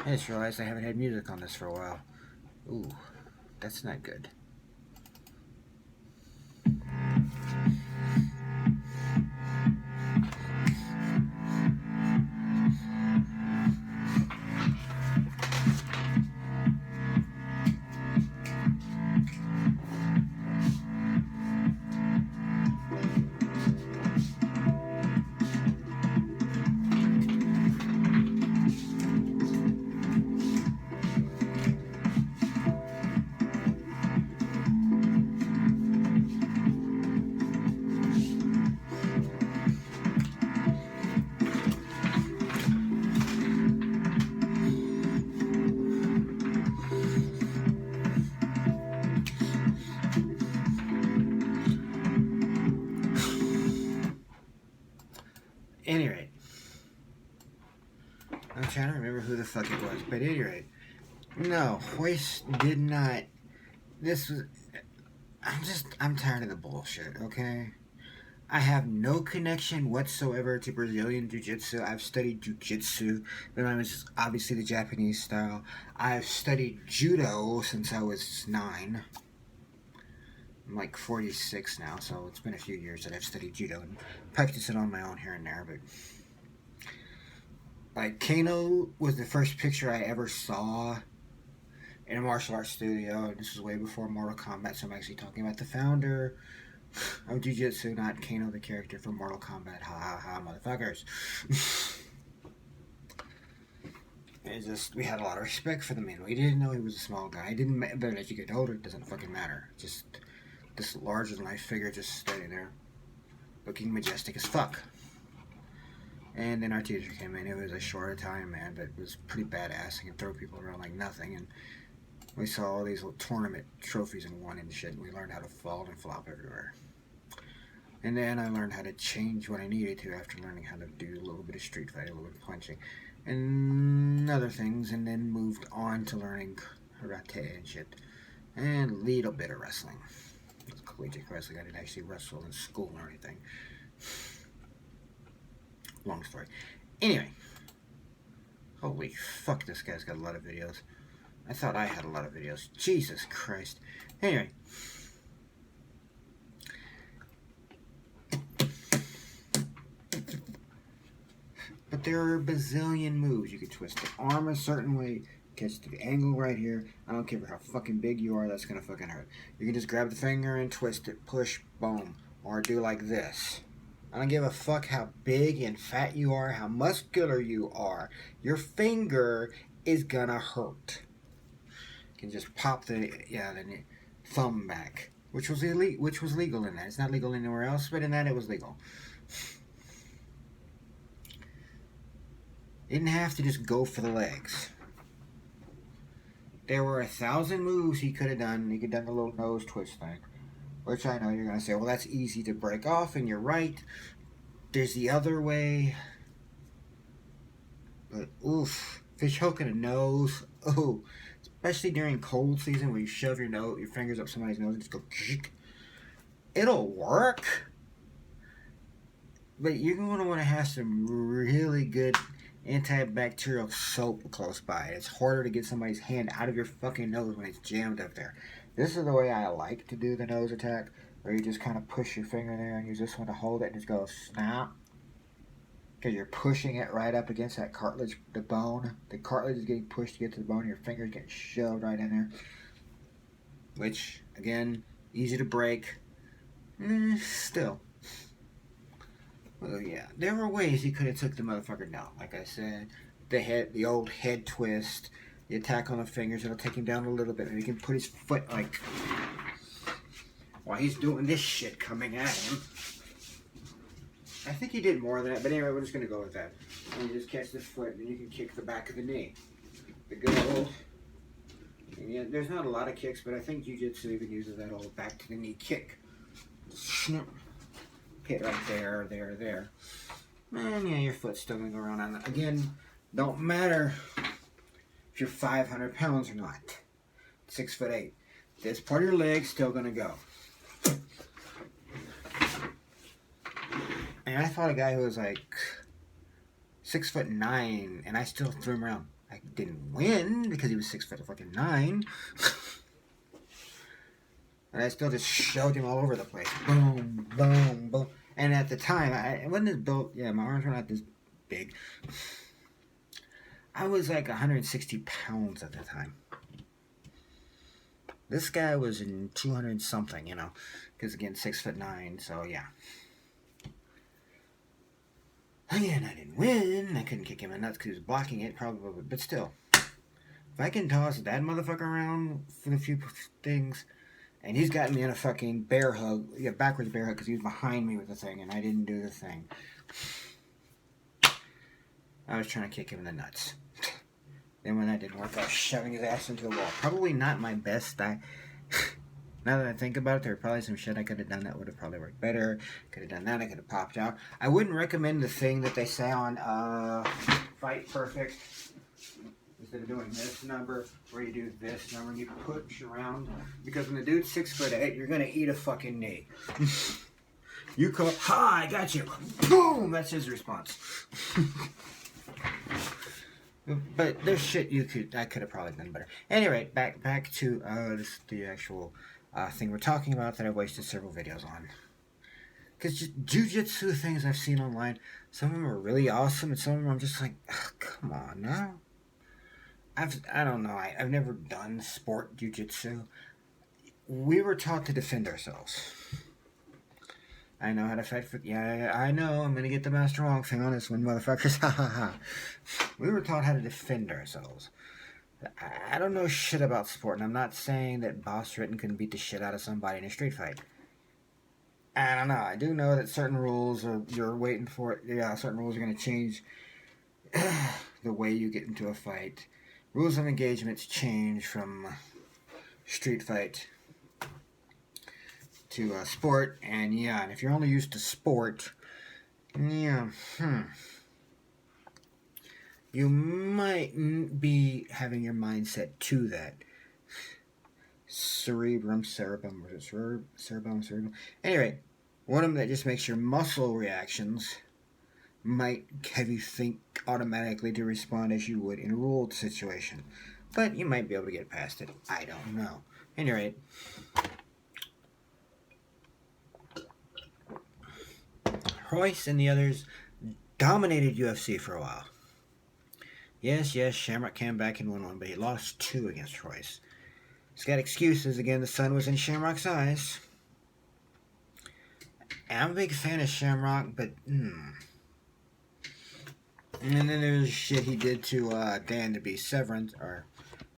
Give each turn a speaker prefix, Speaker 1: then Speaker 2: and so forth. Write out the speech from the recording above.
Speaker 1: I just realized I haven't had music on this for a while. Ooh, that's not good. Any rate, I'm trying to remember who the fuck it was, but at any rate, no, Hoist did not. This was. I'm tired of the bullshit, okay? I have no connection whatsoever to Brazilian Jiu-Jitsu. I've studied Jujutsu, but mine was obviously the Japanese style. I've studied Judo since I was 9. I'm like 46 now, so it's been a few years that I've studied Judo and practiced it on my own here and there, but like Kano was the first picture I ever saw in a martial arts studio, and this was way before Mortal Kombat, so I'm actually talking about the founder of Jiu-Jitsu, not Kano the character from Mortal Kombat. Ha ha ha, motherfuckers. It's just, we had a lot of respect for the man. We didn't know he was a small guy. It didn't matter, but as you get older, it doesn't fucking matter. Just this larger-than-life figure just standing there, looking majestic as fuck. And then our teacher came in. It was a short Italian man, but it was pretty badass. He could throw people around like nothing. And we saw all these little tournament trophies and won and shit. And we learned how to fall and flop everywhere. And then I learned how to change when I needed to after learning how to do a little bit of street fighting, a little bit of punching, and other things. And then moved on to learning karate and shit. And a little bit of wrestling. It was collegiate wrestling. I didn't actually wrestle in school or anything. Long story. Anyway. Holy fuck, this guy's got a lot of videos. I thought I had a lot of videos. Jesus Christ. Anyway. But there are a bazillion moves. You can twist the arm a certain way, catch the angle right here. I don't care how fucking big you are, that's gonna fucking hurt. You can just grab the finger and twist it, push, boom. Or do like this. I don't give a fuck how big and fat you are, how muscular you are. Your finger is gonna hurt. You can just pop the thumb back, which was legal in that. It's not legal anywhere else, but in that it was legal. Didn't have to just go for the legs. There were 1,000 moves he could have done. He could have done a little nose twist thing. Which I know you're going to say, well, that's easy to break off, and you're right. There's the other way. But, oof. Fish hook in a nose. Oh. Especially during cold season where you shove your fingers up somebody's nose and just go, it'll work. But you're going to want to have some really good antibacterial soap close by. It's harder to get somebody's hand out of your fucking nose when it's jammed up there. This is the way I like to do the nose attack, where you just kind of push your finger there and you just want to hold it and just go snap. Because you're pushing it right up against that cartilage, the bone. The cartilage is getting pushed to get to the bone and your fingers getting shoved right in there. Which, again, easy to break. Still. Well, yeah, there were ways he could have took the motherfucker down. Like I said, the old head twist, the attack on the fingers, it'll take him down a little bit, and he can put his foot like while he's doing this shit coming at him. I think he did more than that, but anyway, we're just gonna go with that. And you just catch the foot, and you can kick the back of the knee. The good old. Yeah, there's not a lot of kicks, but I think Jiu-Jitsu even uses that old back to the knee kick. Snip. Hit right there. And yeah, your foot's still gonna go around on that. Again, don't matter if you're 500 pounds or not. 6'8". This part of your leg's still gonna go. And I fought a guy who was like 6'9", and I still threw him around. I didn't win because he was 6'9". And I still just shoved him all over the place. Boom, boom, boom. And at the time, I wasn't as built. Yeah, my arms were not this big. I was like 160 pounds at the time. This guy was in 200 something, you know, because again, 6'9". So yeah. Again, I didn't win. I couldn't kick him in the nuts because he was blocking it, probably. But still, if I can toss that motherfucker around for the few things. And he's gotten me in a fucking bear hug. Yeah, backwards bear hug because he was behind me with the thing and I didn't do the thing. I was trying to kick him in the nuts. Then when that didn't work, I was shoving his ass into the wall. Probably not my best. Now that I think about it, there was probably some shit I could have done that would have probably worked better. Could have done that. I could have popped out. I wouldn't recommend the thing that they say on Fight Perfect. Instead of doing this number, where you do this number and you push around. Because when the dude's 6'8", you're gonna eat a fucking knee. You call, ha, I got you. Boom! That's his response. But there's shit I could have probably done better. Anyway, back to the actual thing we're talking about that I wasted several videos on. Because just jujitsu things I've seen online, some of them are really awesome, and some of them I'm just like, come on now. I don't know. I've never done sport jujitsu. We were taught to defend ourselves. I know how to fight for... Yeah, I know. I'm going to get the master wrong thing on this one, motherfuckers. Ha ha ha. We were taught how to defend ourselves. I don't know shit about sport, and I'm not saying that Boss Ritten couldn't beat the shit out of somebody in a street fight. I don't know. I do know that certain rules you're waiting for it. Yeah, certain rules are going to change the way you get into a fight. Rules of engagements change from street fight to sport, and yeah, and if you're only used to sport, yeah, you might be having your mindset to that. Cerebrum. Anyway, one of them that just makes your muscle reactions might have you think automatically to respond as you would in a ruled situation. But you might be able to get past it. I don't know. Anyway, Royce and the others dominated UFC for a while. Yes, Shamrock came back and won one, but he lost 2 against Royce. He's got excuses. Again, the sun was in Shamrock's eyes. And I'm a big fan of Shamrock, but And then there's shit he did to Dan to be Severance, or